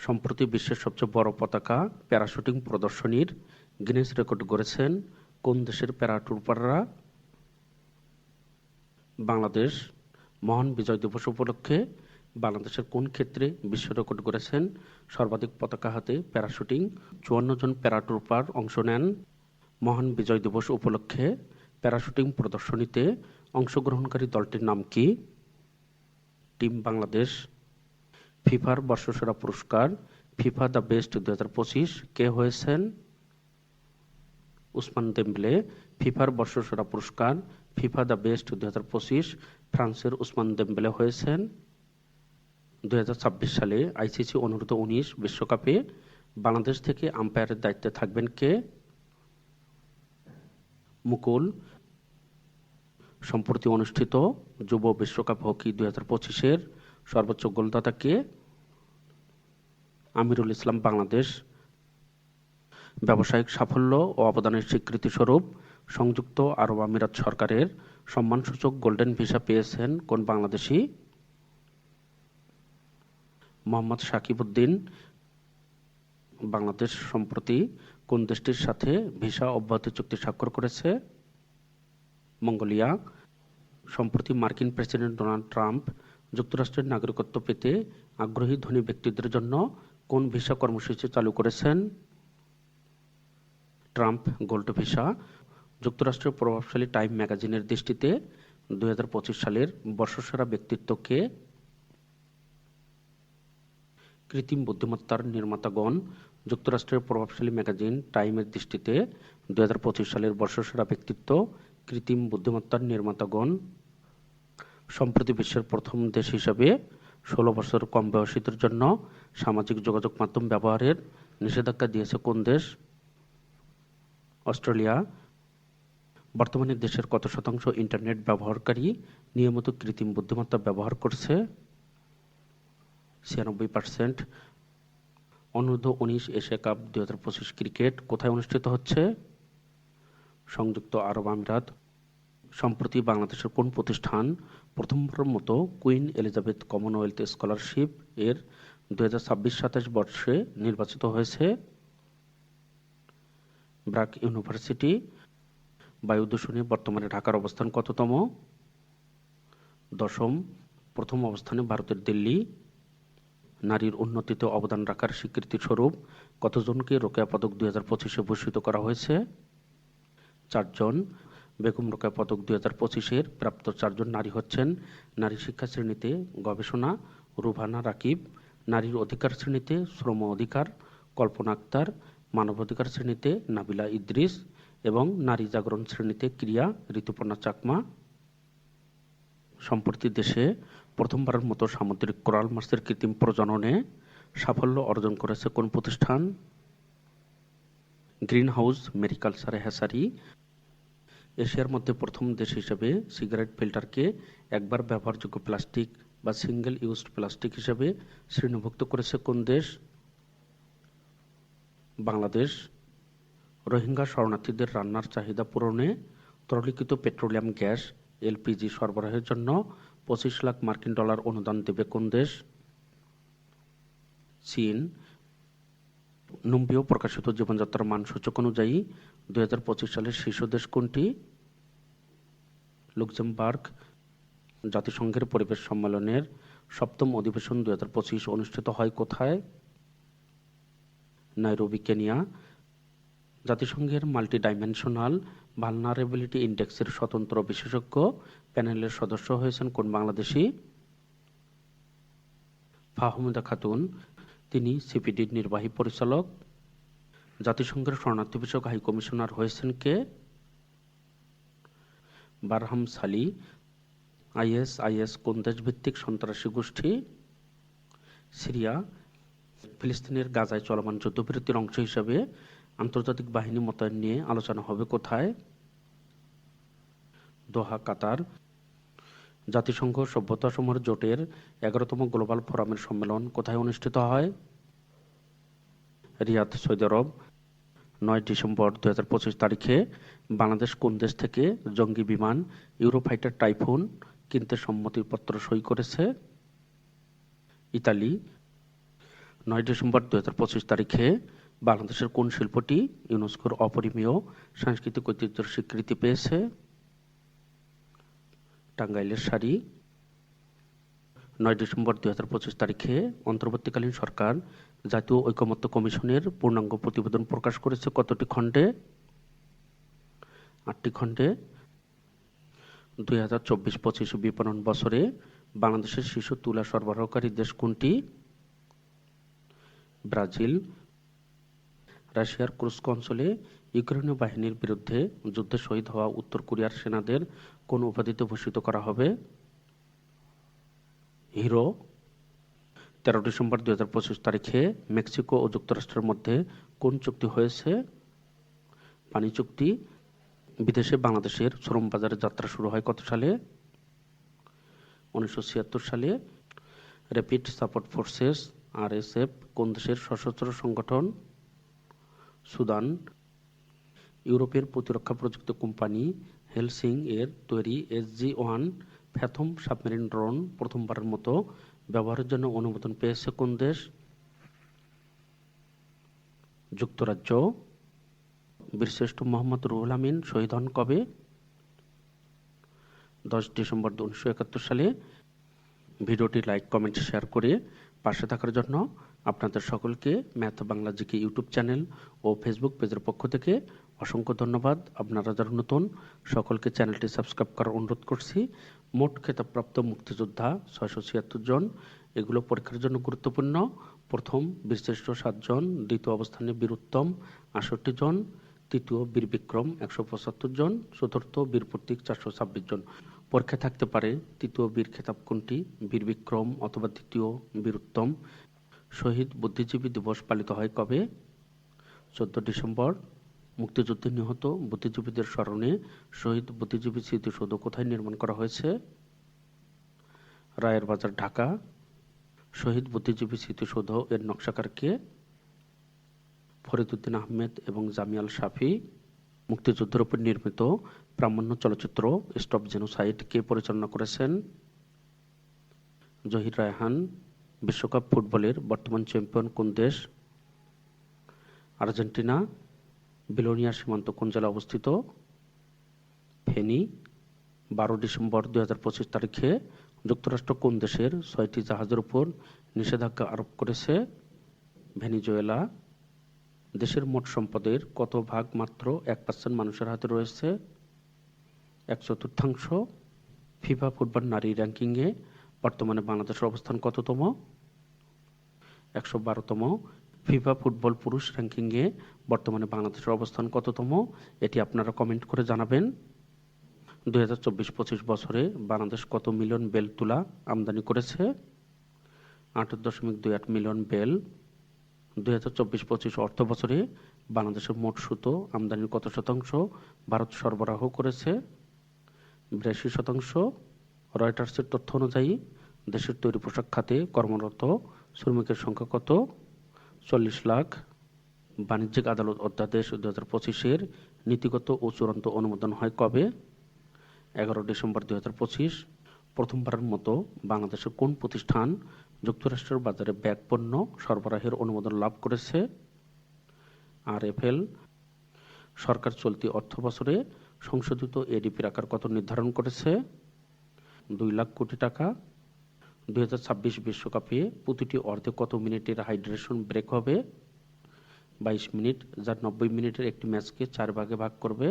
সম্প্রতি বিশ্বের সবচেয়ে বড় পতাকা প্যারাশুটিং প্রদর্শনীর গিনেস রেকর্ড গড়েছেন কোন দেশের প্যারাট্রুপাররা? বাংলাদেশ। মহান বিজয় দিবস উপলক্ষে বাংলাদেশের কোন ক্ষেত্রে বিশ্ব রেকর্ড গড়েছেন সর্বাধিক পতাকা হাতে প্যারাশুটিং? ৫৪ জন প্যারাট্রুপার অংশ নেন। মহান বিজয় দিবস উপলক্ষে প্যারাশুটিং প্রদর্শনীতে অংশগ্রহণকারী দলটির নাম কি? টিম বাংলাদেশ। ফিফার বর্ষসেরা পুরস্কার ফিফা দ্য বেস্ট ২০২৫ কে হয়েছেন? Ousmane Dembele. ফিফার বর্ষসেরা পুরস্কার ফিফা দ্য বেস্ট ২০২৫ ফ্রান্সের উসমান দেম্বেলে হয়েছেন। ২০২৬ সালে আইসিসি অনূর্ধ্ব-১৯ বিশ্বকাপে বাংলাদেশ থেকে আম্পায়ারের দায়িত্বে থাকবেন কে? মুকুল। সম্প্রতি অনুষ্ঠিত যুব বিশ্বকাপ হকি ২০২৫-এর সর্বোচ্চ গোলদাতা কে? আমিরুল ইসলাম। বাংলাদেশ। ব্যবসায়িক সাফল্য ও অবদানের স্বীকৃতিস্বরূপ সংযুক্ত আরব আমিরাত সরকারের সম্মানসূচক গোল্ডেন ভিসা পেয়েছেন কোন বাংলাদেশি? মোহাম্মদ সাকিব উদ্দিন। বাংলাদেশ সম্প্রতি কোন দেশটির সাথে ভিসা অব্যাহতি চুক্তি স্বাক্ষর করেছে? মঙ্গোলিয়া। সম্প্রতি মার্কিন প্রেসিডেন্ট ডোনাল্ড ট্রাম্প যুক্তরাষ্ট্রের নাগরিকত্ব পেতে আগ্রহী ধনী ব্যক্তিদের জন্য কোন ভিসা কর্মসূচি চালু করেছেন? Trump gold visa. যুক্তরাষ্ট্রের প্রভাবশালী টাইম ম্যাগাজিনের দৃষ্টিতে ২০২৫ সালের বর্ষসেরা ব্যক্তিত্ব কে? কৃত্রিম বুদ্ধিমত্তার নির্মাতাগণ। যুক্তরাষ্ট্রের প্রভাবশালী ম্যাগাজিন টাইমের দৃষ্টিতে ২০২৫ সালের বর্ষসেরা ব্যক্তিত্ব কৃত্রিম বুদ্ধিমত্তার নির্মাতাগণ। সম্প্রতি বিশ্বের প্রথম দেশ হিসাবে ১৬ বছর কম বয়সীদের জন্য সামাজিক যোগাযোগ মাধ্যম ব্যবহারের নিষেধাজ্ঞা দিয়েছে কোন দেশ? অস্ট্রেলিয়া। বর্তমানে দেশের কত শতাংশ ইন্টারনেট ব্যবহারকারী নিয়মিত কৃত্রিম বুদ্ধিমত্তা ব্যবহার করছে? ৯৬%। অনূর্ধ্ব-১৯ এশিয়া কাপ ২০২৫ ক্রিকেট কোথায় অনুষ্ঠিত হচ্ছে? সংযুক্ত আরব আমিরাত। সম্প্রতি বাংলাদেশের কোন প্রতিষ্ঠান প্রথমবারের মতো কুইন এলিজাবেথ কমনওয়েলথ স্কলারশিপ এর ২০২৬-২৭ বর্ষে নির্বাচিত হয়েছে? ব্র্যাক ইউনিভার্সিটি। বায়ু দূষণে বর্তমানে ঢাকার অবস্থান কততম? ১০ম। প্রথম অবস্থানে ভারতের দিল্লি। নারীর উন্নতিতে অবদান রাখার স্বীকৃতিস্বরূপ কতজনকে রোকেয়া পদক ২০২৫-এ ভূষিত করা হয়েছে? ৪ জন। বেগম রোকেয়া পদক ২০২৫-এর প্রাপ্ত ৪ জন নারী হচ্ছেন: নারী শিক্ষা শ্রেণীতে গবেষণা রুভানা রাকিব, নারীর অধিকার শ্রেণীতে শ্রম অধিকার কল্পনা আক্তার, মানবাধিকার শ্রেণীতে নাবিলা ইদ্রিস এবং নারী জাগরণ শ্রেণীতে ক্রিয়া ঋতুপর্ণা চাকমা। সম্প্রতি দেশে প্রথমবারের মতো সামুদ্রিক কোরাল মাছের কৃত্রিম প্রজননে সাফল্য অর্জন করেছে কোন প্রতিষ্ঠান? Green house mariculture hatchery. এশিয়ার মধ্যে প্রথম দেশ হিসেবে সিগারেট ফিল্টারকে একবার ব্যবহারযোগ্য প্লাস্টিক বা সিঙ্গেল ইউজড প্লাস্টিক হিসেবে শ্রেণীভুক্ত করেছে কোন দেশ? বাংলাদেশ। রোহিঙ্গা শরণার্থীদের রান্নার চাহিদা পূরণে তরলীকৃত পেট্রোলিয়াম গ্যাস এলপিজি সরবরাহের জন্য ২৫ লাখ মার্কিন ডলার অনুদান দেবে কোন দেশ? চীন। নুম্বিও প্রকাশিত জীবনযাত্রার মান সূচক অনুযায়ী ২০২৫ সালের শীর্ষ দেশ কোনটি? লুক্সেমবার্গ। জাতিসংঘের পরিবেশ সম্মেলনের ৭ম অধিবেশন ২০২৫ অনুষ্ঠিত হয় কোথায়? Nairobi, Kenya. জাতিসংঘের মাল্টিডাইমেনশনাল ভালনারেবিলিটি ইন্ডেক্সের স্বতন্ত্র বিশেষজ্ঞ প্যানেলের সদস্য হয়েছেন কোন বাংলাদেশি? ফাহমিদা খাতুন। তিনি সিপিডির নির্বাহী পরিচালক। জাতিসংঘের শরণার্থী বিষয়ক হাই কমিশনার হয়েছেন কে? বারহাম সালি। আইএস কোন দেশভিত্তিক সন্ত্রাসী গোষ্ঠী? সিরিয়া। ফিলিস্তিনের গাজায় চলমান যুদ্ধবিরতির অংশ হিসেবে আন্তর্জাতিক বাহিনী মোতায়েন নিয়ে আলোচনা হবে কোথায়? দোহা, কাতার। জাতিসংঘ সভ্যতাসমূহের জোটের ১১তম গ্লোবাল ফোরামের সম্মেলন কোথায় অনুষ্ঠিত হয়? রিয়াদ, সৌদি আরব। ৯ ডিসেম্বর ২০২৫ তারিখে বাংলাদেশ কোন দেশ থেকে জঙ্গি বিমান ইউরোফাইটার টাইফুন কিনতে সম্মতিপত্র সই করেছে? ইতালি। ডিসেম্বর 2025 তারিখে বাংলাদেশের কোন শিল্পটি ইউনেস্কোর অপরিমেয় সাংস্কৃতিক ঐতিহ্যের স্বীকৃতি পেয়েছে? টাঙ্গাইলের শাড়ি। ডিসেম্বর 2025 তারিখে অন্তর্বর্তীকালীন সরকার জাতীয় ঐকমত্য কমিশনের পূর্ণাঙ্গ প্রতিবেদন প্রকাশ করেছে কতটি খণ্ডে? 8টি খণ্ডে। 2024-25 বিপণন বছরে বাংলাদেশের শীর্ষ তুলা সরবরাহকারী দেশ কোনটি? ব্রাজিল। রাশিয়ার কুর্স্ক অঞ্চলে ইউক্রেনীয় বাহিনীর বিরুদ্ধে যুদ্ধে শহীদ হওয়া উত্তর কোরিয়ার সেনাদের কোন উপাধিতে ভূষিত করা হবে? হিরো। 13 ডিসেম্বর 2025 তারিখে মেক্সিকো ও যুক্তরাষ্ট্রের মধ্যে কোন চুক্তি হয়েছে? পানি চুক্তি। বিদেশে বাংলাদেশের শ্রম বাজারে যাত্রা শুরু হয় কত সালে? 1976 সালে। র্যাপিড সাপোর্ট ফোর্সেস RSF কোন দেশের সশস্ত্র সংগঠন? সুদান। ইউরোপের প্রতিরক্ষা প্রযুক্তি কোম্পানি হেলসিং এর তৈরি SG-1 ফ্যাথম সাবমেরিন ড্রোন প্রথমবারের মতো ব্যবহারের জন্য অনুমোদন পেয়েছে কোন দেশ? যুক্তরাজ্য। বীরশ্রেষ্ঠ মোহাম্মদ রুহুল আমিন শহীদ হন কবে? 10 ডিসেম্বর 1971 সালে। ভিডিওটি লাইক, কমেন্ট, শেয়ার করে পাশে থাকার জন্য আপনাদের সকলকে math Bangla GK YouTube channel ও ফেসবুক পেজের পক্ষ থেকে অসংখ্য ধন্যবাদ। আপনারা যারা নতুন সকলকে চ্যানেলটি সাবস্ক্রাইব করার অনুরোধ করছি। মোট খেতাবপ্রাপ্ত মুক্তিযোদ্ধা 676 জন। এগুলো পরীক্ষার জন্য গুরুত্বপূর্ণ। প্রথম বীরশ্রেষ্ঠ 7 জন, দ্বিতীয় অবস্থানে বীর উত্তম 68 জন, তৃতীয় বীর বিক্রম 175 জন, চতুর্থ বীর প্রতীক 426 জন। পরীক্ষায় থাকতে পারে তৃতীয় বীর খেতাব কোনটি? বীর বিক্রম অথবা তৃতীয় বীর উত্তম। শহীদ বুদ্ধিজীবী দিবস পালিত হয় কবে? 14 ডিসেম্বর। মুক্তিযুদ্ধে নিহত বুদ্ধিজীবীদের স্মরণে শহীদ বুদ্ধিজীবী স্মৃতিসৌধ কোথায় নির্মাণ করা হয়েছে? রায়ের বাজার, ঢাকা। শহীদ বুদ্ধিজীবী স্মৃতিসৌধ এর নকশাকার কে? ফরিদউদ্দিন আহমেদ এবং জামিয়াল শাফি। মুক্তিযুদ্ধের উপর নির্মিত প্রামাণ্য চলচ্চিত্র স্টপ জেনোসাইড কে পরিচালনা করেছেন? জহির রায়হান। বিশ্বকাপ ফুটবলের বর্তমান চ্যাম্পিয়ন কোন দেশ? আর্জেন্টিনা। বিলোনিয়া সীমান্ত কোন জেলায় অবস্থিত? ফেনী। 12 ডিসেম্বর 2025 তারিখে যুক্তরাষ্ট্র কোন দেশের 6টি জাহাজের উপর নিষেধাজ্ঞা আরোপ করেছে? ভেনেজুয়েলা। দেশের মোট সম্পদের কত ভাগ মাত্র 1% মানুষের হাতে রয়েছে? 1/4। ফিফা ফুটবল নারী র্যাঙ্কিংয়ে বর্তমানে বাংলাদেশের অবস্থান কততম? 112তম। ফিফা ফুটবল পুরুষ র্যাঙ্কিংয়ে বর্তমানে বাংলাদেশের অবস্থান কততম? এটি আপনারা কমেন্ট করে জানাবেন। 2024-25 বছরে বাংলাদেশ কত মিলিয়ন বেল তুলা আমদানি করেছে? 8.28 মিলিয়ন বেল। 2024-25 অর্থ বছরে বাংলাদেশের মোট সুতো আমদানির কত শতাংশ ভারত সরবরাহ করেছে? 82%। রয়টার্সের তথ্য অনুযায়ী দেশের তৈরি পোশাক খাতে কর্মরত শ্রমিকের সংখ্যা কত? 40 লাখ। বাণিজ্যিক আদালত অধ্যাদেশ 2025-এর নীতিগত ও চূড়ান্ত অনুমোদন হয় কবে? 11 ডিসেম্বর 2025। প্রথমবারের মতো বাংলাদেশের কোন প্রতিষ্ঠান যুক্তরাষ্ট্রের বাজারে ব্যাগ পণ্য সরবরাহের অনুমোদন লাভ করেছে? RFL। সরকার চলতি অর্থ বছরে সংশোধিত এডিপির আকার কত নির্ধারণ করেছে? 2 লাখ কোটি টাকা। 2026 বিশ্বকাপে প্রতিটি অর্ধে কত মিনিটের হাইড্রেশন ব্রেক হবে? 22 মিনিট, যা 90 মিনিটের একটি ম্যাচকে 4 ভাগে ভাগ করবে।